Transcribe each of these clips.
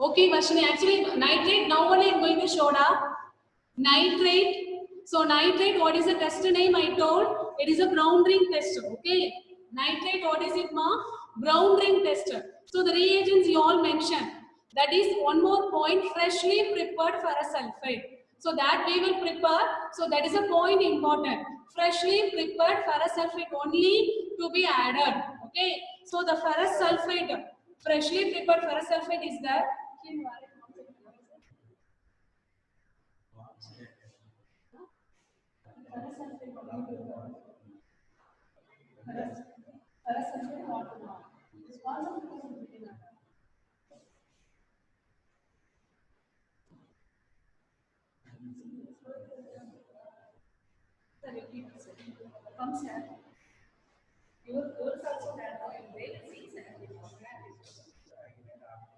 Okay, Varshini, actually nitrate, now only I'm going to show up. Nitrate. So nitrate, what is the test name I told? It is a brown ring test. Okay. Nitrate, what is it, ma? Brown ring tester. So the reagents you all mentioned. That is one more point, freshly prepared ferrous sulfate. So that we will prepare. So that is a point important. Freshly prepared ferrous sulfate only to be added. Okay. So the ferrous sulfate, freshly prepared ferrous sulfate is there. Come, sir. Yours also that way.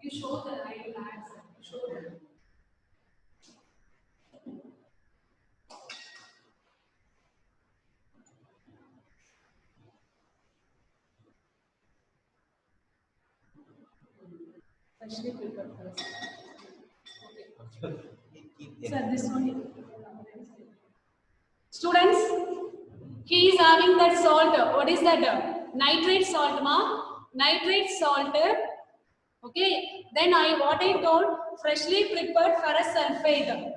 You show the right lads. Show them. Freshly prepared for us. Sir, this one. Students, he is having that salt. What is that? Nitrate salt, ma. Nitrate salt. Okay. Then what I told, freshly prepared ferrous sulfate.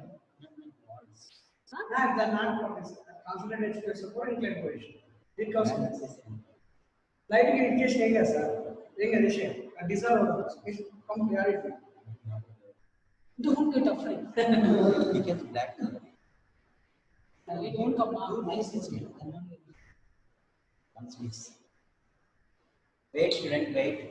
Huh? The non-concentrated express for inclined position. Because light irrigation area, sir. Irrigation. Dissolve. Come clarity. Don't get afraid. It becomes black color. We don't come out. Wait, student, wait.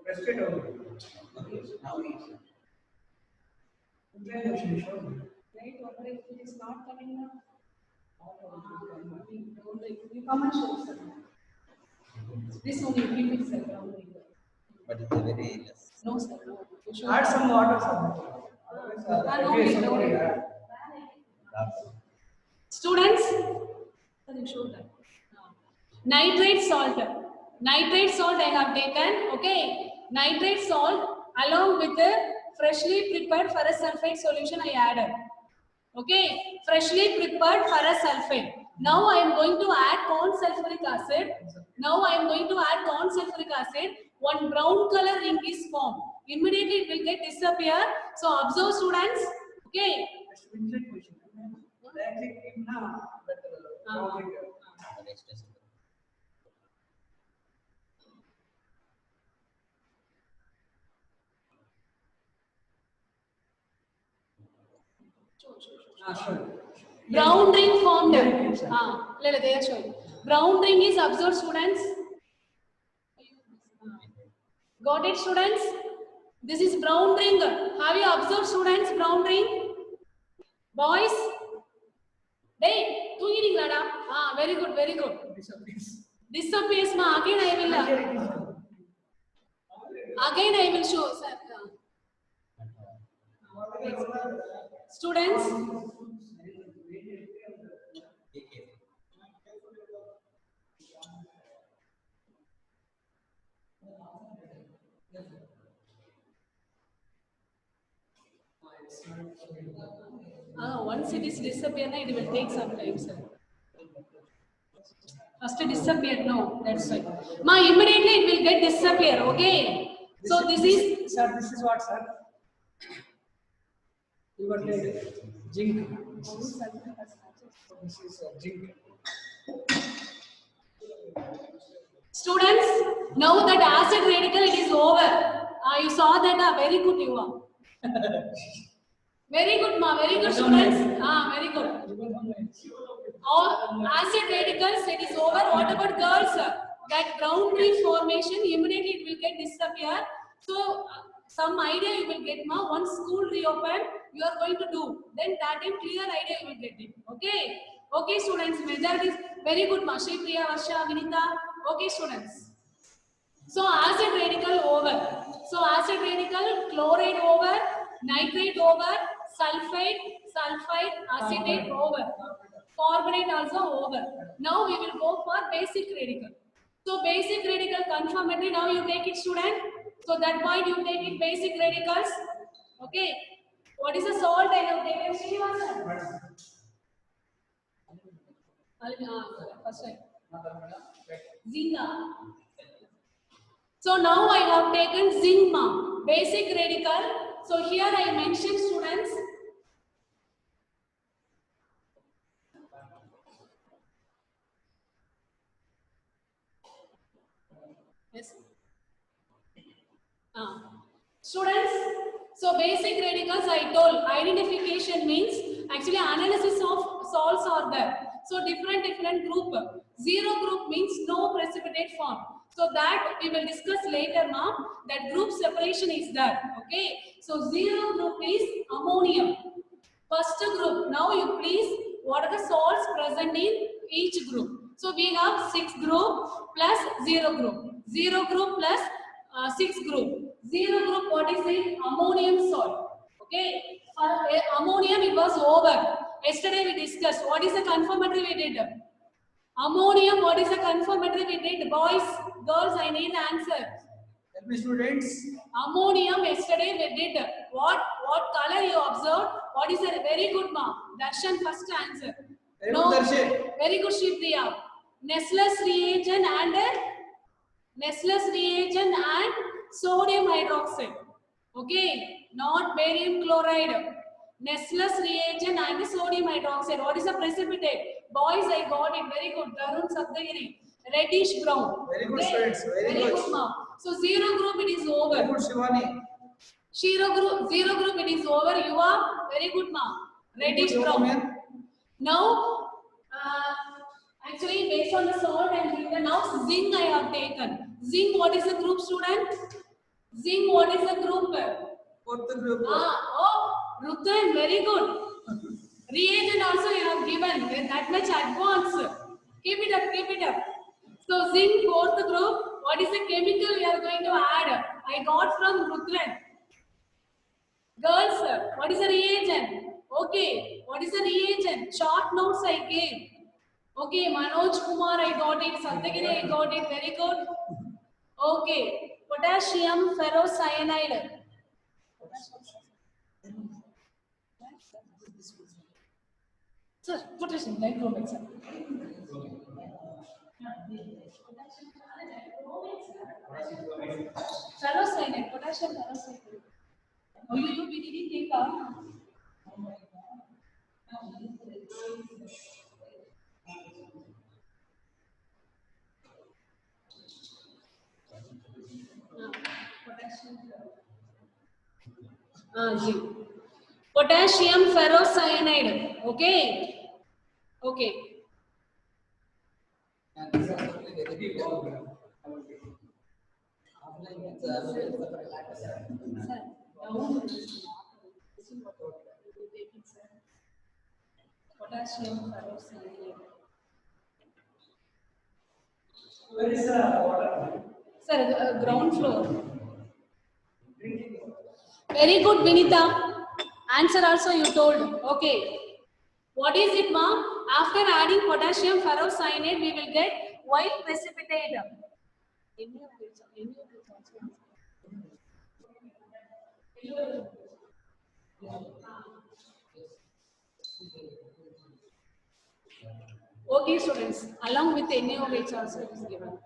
Precipitate over. Now it's Inclined position is shown. Right, or if it is not coming up, you come and show sir. This only keep it sir. but it's very less. No sir, no. You should Add some water, sir. no, we don't. Students, sir, you show that. Nitrate salt. Nitrate salt I have taken. Okay. Nitrate salt along with the freshly prepared ferrous sulfate solution I added. Okay. Freshly prepared ferrous sulfate. Now I am going to add corn sulfuric acid. Now I am going to add corn sulfuric acid. One brown color ring is formed. Immediately it will get disappear. So observe students. Okay. Inclined position. Directly in now. Sure. Brown ring formed. They are showing. Brown ring is observed, students. Got it, students? This is brown ring. Have you observed, students? Brown ring. Boys. Hey, very good, very good. Disappears, ma. Again I will show, sir. Students. Once it is disappeared, it will take some time, sir. First it disappeared, no, that's why. Ma, immediately it will get disappear, okay? So this is... Sir, this is what, sir? You got the zinc. This is zinc. Students, now that acid radical it is over. You saw that, very good you are. Very good, ma, very good students. Very good. All acid radicals it is over. What about girls? That brown ring formation immediately it will get disappear. So some idea you will get, ma. Once school reopen, you are going to do. Then that time clear idea you will get it. Okay. Okay, students. Whether it is very good, ma. Shri Priya, Varsha, Vinita. Okay, students. So acid radical over. So acid radical, chloride over, nitrate over, sulfate, sulfide, acetate over. Carbonate also over. Now we will go for basic radical. So basic radical conformity, now you take it student. So that point you take it basic radicals. Okay. What is the salt I have taken? Srinivasan? First time. Zinc. So now I have taken zinc basic radical. So here I mentioned students. Yes. Students, so basic radicals I told identification means actually analysis of salts are there. So different group. Zero group means no precipitate form. So that we will discuss later, ma'am. That group separation is there. Okay. So zero group is ammonium. First group. Now you please, what are the salts present in each group? So we have 6 group plus 0 group. 0 group plus 6 group. 0 group, what is it? Ammonium salt. Okay. For ammonium, it was over. Yesterday we discussed. What is the confirmatory we did? Ammonium, what is the confirmatory we did? Boys, girls, I need the answer. Tell me students. Ammonium, yesterday we did. What color you observed? What is the very good mark? Darshan first answer. Very good, Darshan. Very good, Shripriya. Nestless reagent and sodium hydroxide. Okay, not barium chloride. Nestless reagent and sodium hydroxide. What is the precipitate? Boys, I got it. Very good. Tarun Saptagiri. Reddish brown. Very good, Okay. students. Very good. Mark. So 0 group it is over. Very good, Shivani. 0 group it is over. You are very good, mark. Reddish brown. Now, actually based on the salt and written now zinc I have taken. Zinc, what is the group, student? Zinc, what is the group? Fourth group. Rutan, very good. Reagent also you have given with that much advance. Keep it up. So zinc, fourth group. What is the chemical we are going to add? I got from Rutland. Girls, what is the reagent? Okay, what is the reagent? Short notes I gave. Okay, Manoj Kumar, I got it. Saptagiri, I got it. Very good. Okay, potassium ferrocyanide. Sir, potassium dichromate, sir. Ferrocyanide, potassium ferrocyanide. Oh, we didn't take up. Potassium ferrocyanide. Okay. Okay. Potassium ferrocyanide. Where is the water? Sir, ground floor. Very good, Vinita. Answer also you told. Okay. What is it, ma'am? After adding potassium ferrocyanide, we will get white precipitate. Okay, students. Along with NaOH also it is given.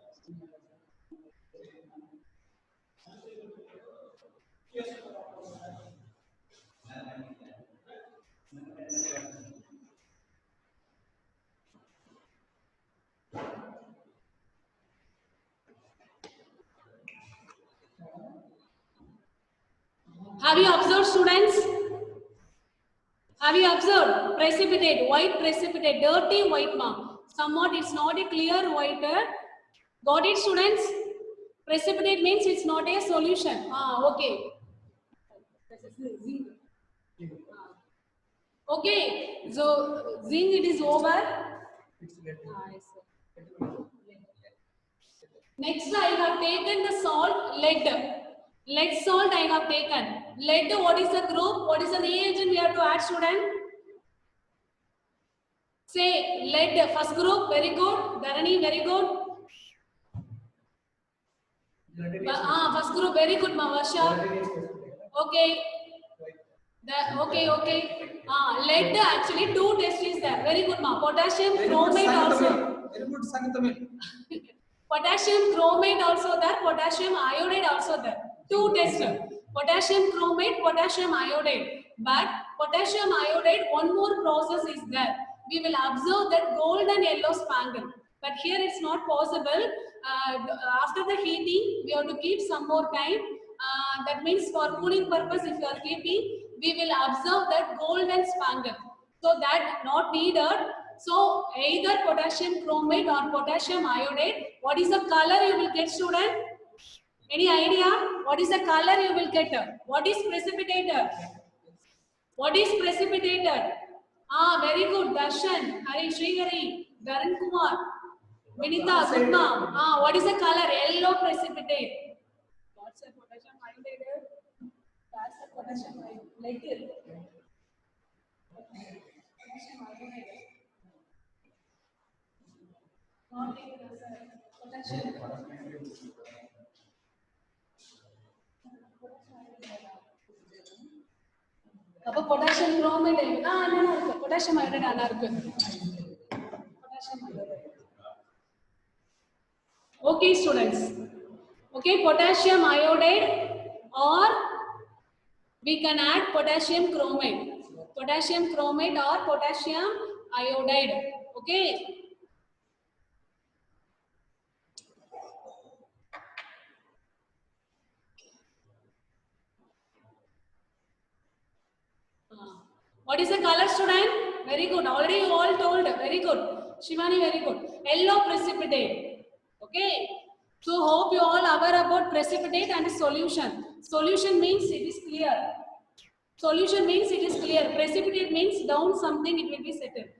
Have you observed, students? Have you observed? Precipitate, white precipitate, dirty white mark. Somewhat it's not a clear white. Got it, students? Precipitate means it's not a solution. Okay. Okay, so zinc it is over. Next I have taken the salt lead. Lead salt I have taken. Lead, what is the group? What is the reagent we have to add, student? Say lead, first group, very good. Dharani, very good. First group, very good, Mavasha. Okay. Okay. Lead, actually, two tests is there. Very good, ma. Potassium chromate also. Very good, Sangamil. Potassium chromate also there. Potassium iodide also there. Two tests. Potassium chromate, potassium iodide. But potassium iodide, one more process is there. We will observe that gold and yellow spangle. But here it's not possible. After the heating, we have to keep some more time. That means for cooling purpose, if you are keeping, we will observe that gold and spangle. So that not needed. So either potassium chromate or potassium iodide. What is the color you will get, student? Any idea? What is the color you will get? What is precipitated? What is precipitated? Very good. Darshan, Hari, Srihari, Dharan Kumar, Vinita, good ma'am. What is the color? Yellow precipitate. What's the potassium iodide? That's the potassium iodide. Like it. Potassium iodide. Not taken as a potassium. அப்ப potassium chromate அண்ணா இருக்கு potassium iodide அண்ணா இருக்கு potassium iodide okay students okay potassium iodide or we can add potassium chromate or potassium iodide. Okay. What is the color, student? Very good. Already you all told. Very good. Shivani, very good. Yellow precipitate. Okay. So hope you all aware about precipitate and solution. Solution means it is clear. Solution means it is clear. Precipitate means down something, it will be settled.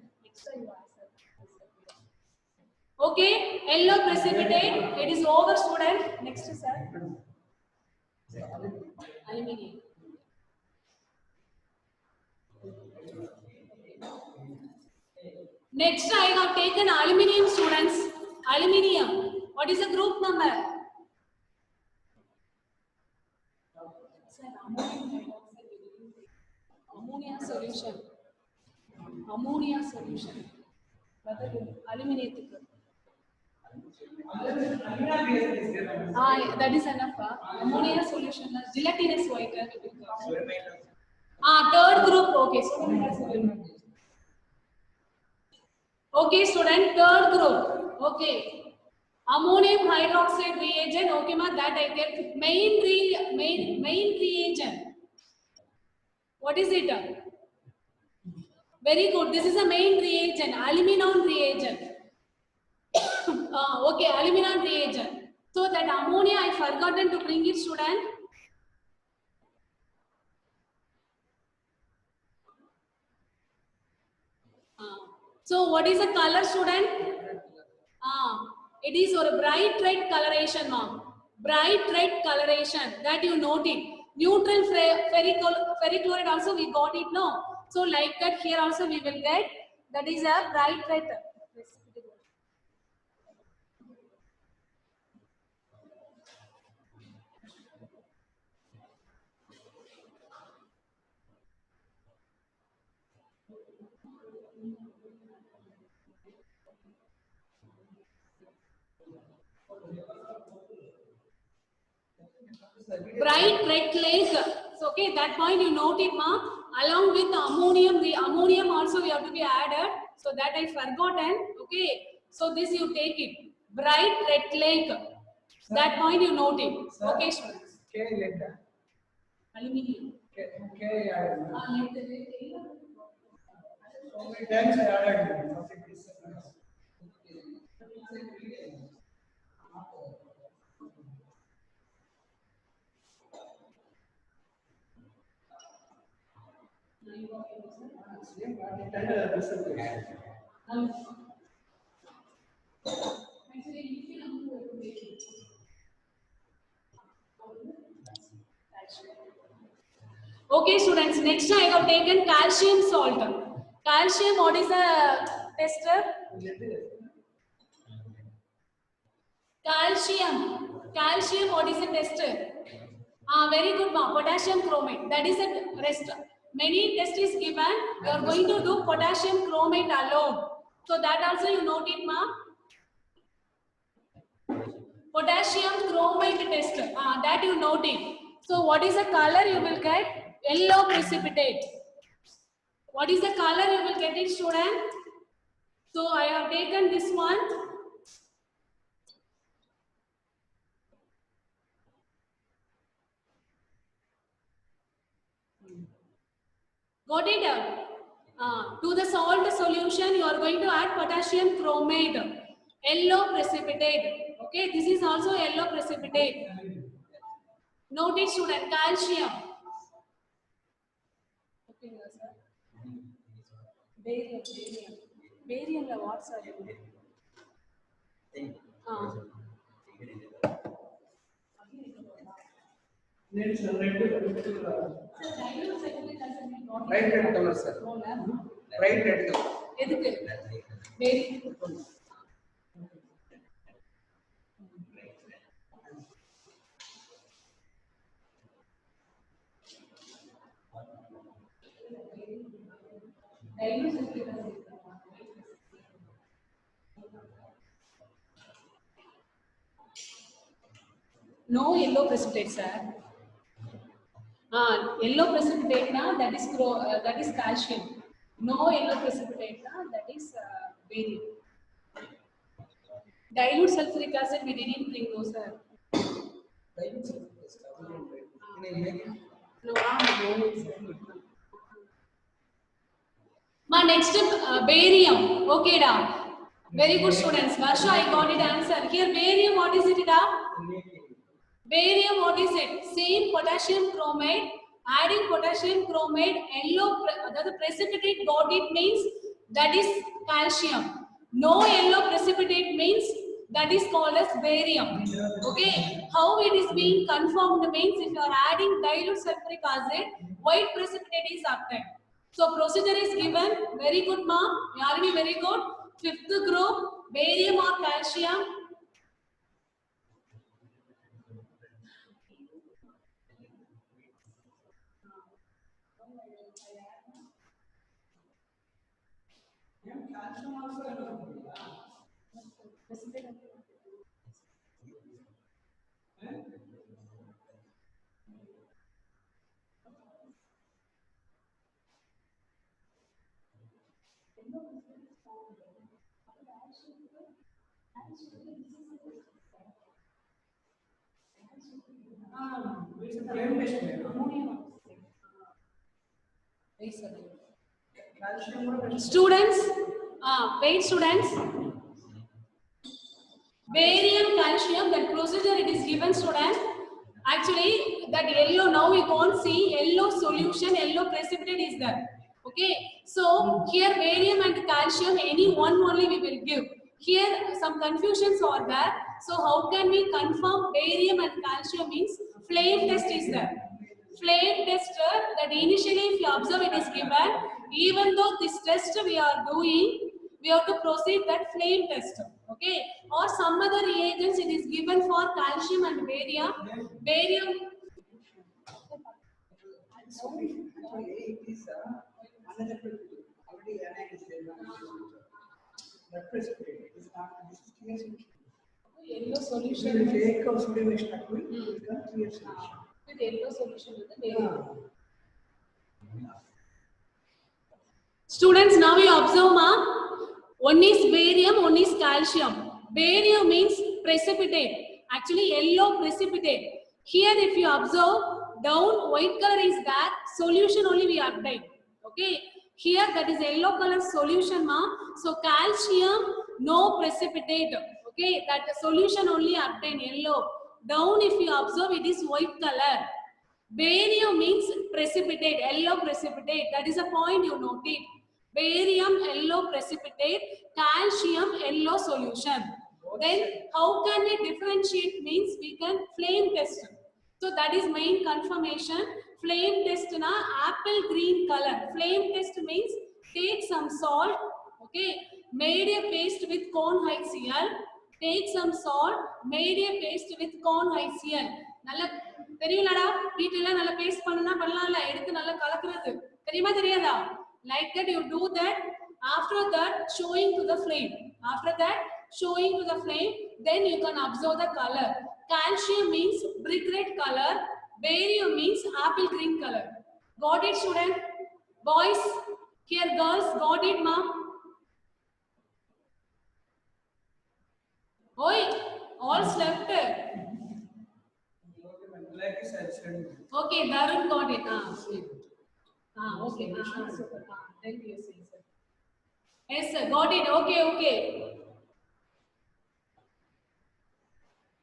Okay. Yellow precipitate. It is over, student. Next, sir. Aluminium. Next, I have taken aluminium, students. Aluminium. What is the group number? Sir, ammonia solution. Ammonia solution. Aluminium. That is enough. Ammonia solution. Gelatinous white. Third group. Okay. Okay, student, third group. Okay. Ammonium hydroxide reagent. Okay, ma, that I get. Main reagent. What is it? Very good. This is a main reagent. Aluminum reagent. Okay, aluminum reagent. So that ammonia, I forgotten to bring it, student. So what is the color, student? It is a bright red coloration, ma'am. Bright red coloration, that you note it. Neutral ferrichloride also we got it, no? So like that here also we will get, that is a bright red. Bright red lake. So okay, that point you note it, ma. Along with the ammonium, also we have to be added. So that I forgotten. Okay. So this you take it. Bright red lake. Sir, that point you note it. Sir, okay, students. K lead. Aluminium. K added. Lead. So many times I added. Okay, students. Next I have taken calcium salt. Calcium, what is the tester? Calcium, what is a tester? Very good, ma. Potassium chromate. That is a rest. Many tests is given. You are going to do potassium chromate alone. So that also you note it, ma. Potassium chromate test. That you note it. So what is the color you will get? Yellow precipitate. What is the color you will get it, student? So I have taken this one. Got it? To the salt solution, you are going to add potassium chromate, yellow precipitate. Okay, this is also yellow precipitate. Note it, student, calcium. Okay, sir. Barium, what, sir? Next, bright red color, sir. Bright red color. எதுக்கு? Very. No yellow precipitate, sir. Yellow precipitate na that is calcium. No yellow precipitate na that is barium. Dilute sulfuric acid we didn't bring, no, sir. Dilute sulfuric acid. Can I make it? No, Ma, next barium. Okay, da. Very good, students. Varsha, I got it answer. Here barium, what is it, da? Barium, what is it? Same potassium chromate. Adding potassium chromate, yellow, the precipitate got it means that is calcium. No yellow precipitate means that is called as barium. Okay. How it is being confirmed means if you are adding dilute sulfuric acid, white precipitate is obtained. So procedure is given. Very good, ma'am. Yarni, very good. Fifth group, barium or calcium. Flame test. Students, wait, students. Barium, calcium, that procedure it is given, students. Actually, that yellow, now we can't see yellow solution, yellow precipitate is there. Okay, so here barium and calcium, any one only we will give. Here some confusions are there. So how can we confirm barium and calcium means flame test is there. Flame tester that initially if you observe it is given, even though this test we are doing, we have to proceed that flame test. Okay, or some other reagents it is given for calcium and barium. Barium. It is another already analyzed. That precipitate is not this is clear solution. Yellow We solution will means take our sodium extract will become clear solution. with yellow solution with the barium. Students, now you observe, ma. One is barium, one is calcium. Barium means precipitate. Actually, yellow precipitate. Here, if you observe, down white color is there. Solution only we obtain. Okay. Here, that is yellow color solution, ma. So calcium, no precipitate. Okay, that solution only obtain yellow. Down, if you observe, it is white color. Barium means precipitate, yellow precipitate. That is a point you noted. Barium, yellow precipitate, calcium, yellow solution. Then how can we differentiate means we can flame test. So that is main confirmation. Flame test na apple green color. Flame test means take some salt. Okay. made a paste with cone HCl. Take some salt, made a paste with cone HCl. நல்ல தெரியும்லடா வீட்ல நல்ல paste பண்ணனும்னா பண்ணலாம்ல எடுத்து நல்ல கலக்குறது தெரியுமா தெரியாதா like that you do that after that showing to the flame then you can observe the color calcium means brick red color barium means apple green color got it student boys here girls got it ma'am oi all slept Like I said, study. okay Darun got it okay super thank you sir yes sir got it okay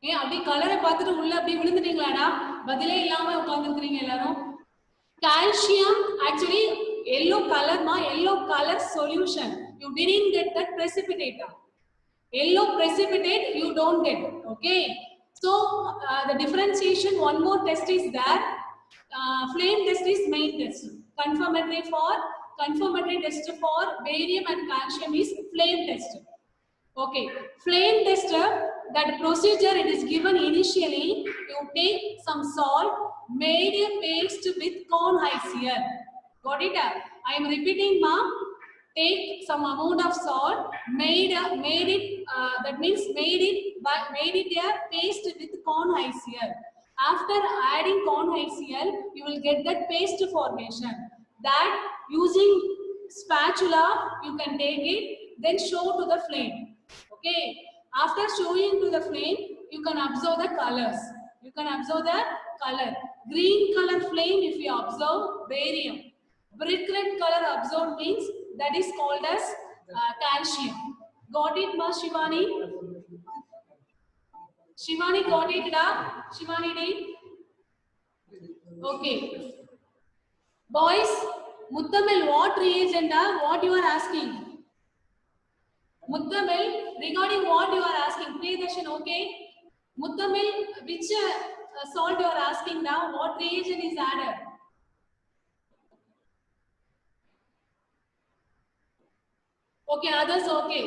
ஏ அப்படி கலரை பார்த்துட்டு உள்ள அப்படி விழுந்துட்டீங்களாடா பதிலே இல்லாம உட்கார்ந்துருக்கீங்க எல்லாரும் calcium actually yellow color solution you didn't get that precipitate yellow precipitate you don't get okay so the differentiation one more test is that flame test is main test confirmatory test for barium and calcium is flame test okay flame tester that procedure it is given initially you take some salt made a paste with cone HCl got it I am repeating ma'am take some amount of salt made it that means made it a paste with cone HCl after adding cone HCl you will get that paste formation that using spatula you can take it then show to the flame okay after showing to the flame you can observe the colors green color flame if you observe barium brick red color observed means that is called as calcium got it ma Shivani got it da Shivani D okay boys Muttamil what reagent what you are asking Muttamil regarding what you are asking Priyadarsan okay Muttamil which salt you are asking now what reagent is added okay others okay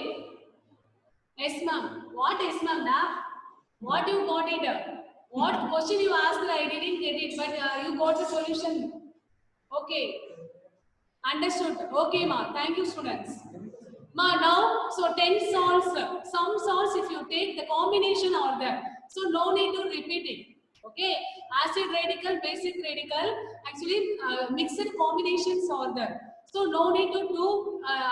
yes ma'am what is ma'am now what you got it what question you asked I didn't get it but you got the solution okay understood okay ma thank you students ma now so 10 salts some salts if you take the combination are there so no need to repeat it okay acid radical basic radical actually mixed combinations are there so no need to do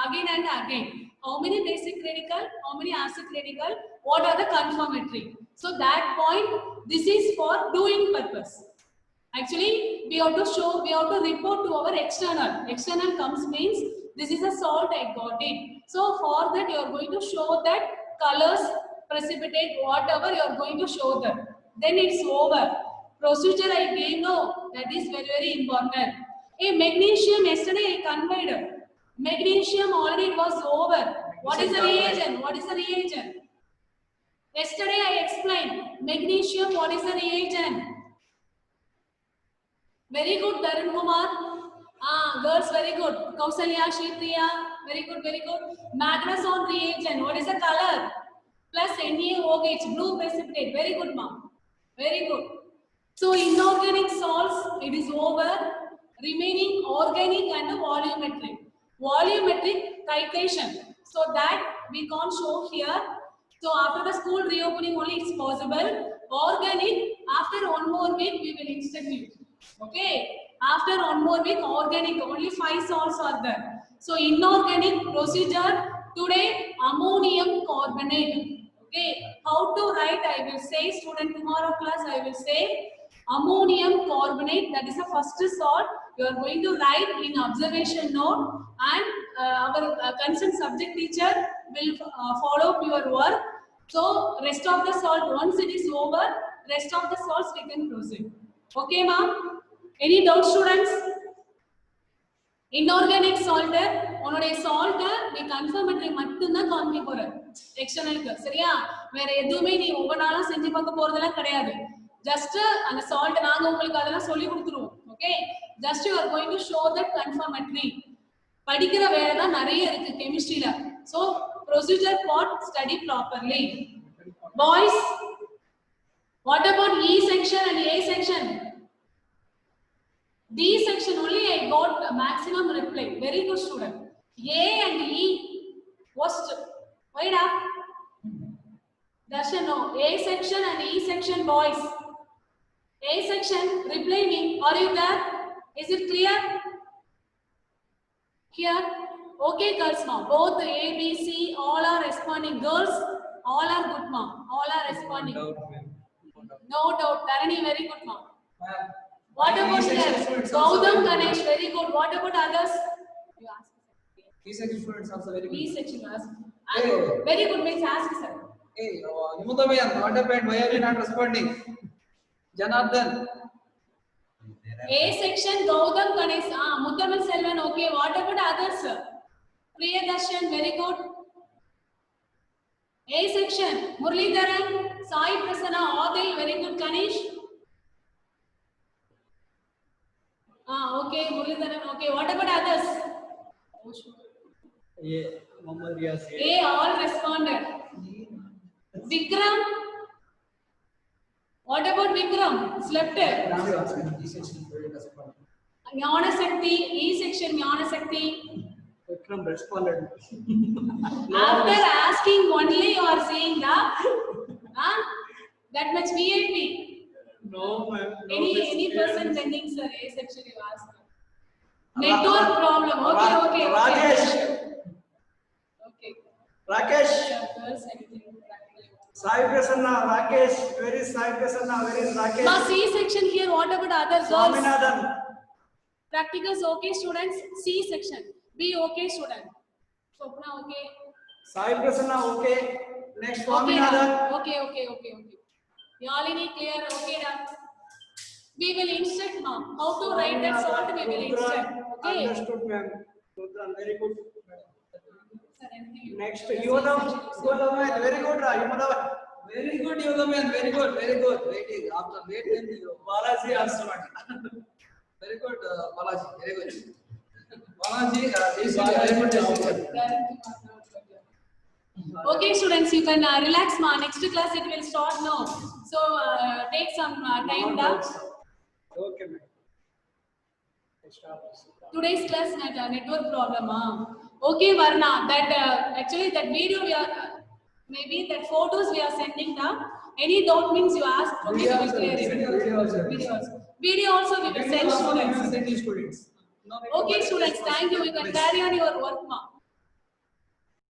again and again how many basic radical how many acid radical what are the confirmatory so that point this is for doing purpose actually we have to report to our external comes means this is a salt I got it so for that you are going to show that colors precipitate whatever you are going to show them then it's over procedure I gave no that is very important a magnesium yesterday I conveyed magnesium already it was over what is the reagent yesterday I explained magnesium what is the reagent very good Darun Kumar girls very good Kausalya Shripriya very good magnesium reagent what is the color plus NaOH blue precipitate very good ma'am very good so inorganic salts it is over remaining organic and volumetric titration so that we can't show here so after the school reopening only it's possible organic after one more week we will instruct you okay after one more week organic only 5 salts are there so inorganic procedure today ammonium carbonate okay how to write I will say student tomorrow class I will say ammonium carbonate that is the first salt you are going to write in observation note and our concerned subject teacher will follow up your work so rest of the salt once it is over rest of the salts we can proceed okay ma'am any doubt students inorganic salt உன்னுடைய salt நீ confirmatory மட்டும் தான் காமிக்க போற எக்ஸ்டர்னலுக்கு சரியா வேற எதுவுமே நீ ஒவ்வொருநாளும் செஞ்சு பார்க்க போறதெல்லாம் கிடையாது just அந்த salt நாங்க உங்களுக்கு அதெல்லாம் சொல்லி கொடுத்துருவோம் okay just you are going to show that confirmatory படிக்கிற வேலை தான் நிறைய இருக்கு கெமிஸ்ட்ரியில so procedure for study properly. Boys, what about E section and A section? D section only I got a maximum reply. Very good student. A and E worst. Wait up. Darshan, no. A section and E section, boys. A section, reply me. Are you there? Is it clear? Here. Okay, girls, now. Both A, B, C, all are responding. Girls, all are good, ma'am. All are responding. No doubt. Dharani, very good, ma'am. What about here? Gautam, Ganesh, very good. What about others? You ask. B section students also very B good. section, ask. Hey. Very good, means ask, sir. Hey, Himutamayan, what happened? Why are you not responding? Janardhan. A section, Gautam, Ganesh, Muttamal Selvan, okay. What about others, sir? Priyadarshan, very good. A section, Muralidharan, Sai Prasanna, Adil, very good. Ganesh. Okay, Muralidharan, okay. What about others? Yeah, Muhammad Riyaz. A, all responded. Vikram. What about Vikram? Slept. B section student responded. Jnana Sakti, E section, Jnana Sakti. Vikram responded. After asking only you are saying that, that much VIP. No, ma'am. No, Any person sending sir A section you ask. Network problem. Okay. Rajesh. Okay. Rakesh. Girls, anything practical. Sai Prasanna, Rakesh. Where is Sai Prasanna? Where is Rakesh? Now C section here. What about other girls? Swaminathan. Practicals okay, students. C section. B okay, student. Swapna okay. Sai Prasanna, okay. Next, Okay, Swaminathan. done. Okay. Yalini clear. Okay, done. We will instruct now. How to write that sort we will instruct. Okay. Understood, ma'am. Rudran, very good. Sir, anything you- Next, Yodam, very good, Yodam. Very good, Yodam, very good. Waiting, after waiting, Balaji also not. Very good, Balaji, very good. Balaji, this is very good. Okay, students, you can relax. Ma. Next class it will start now. So take some time down. Okay, ma'am. Today's class network problem. Okay, Varna. That actually that video we are maybe that photos we are sending down. Any doubt means you ask. Okay, we will clear it. Video also we will send students. Students. Okay, students. Thank you. You can carry on your work, ma.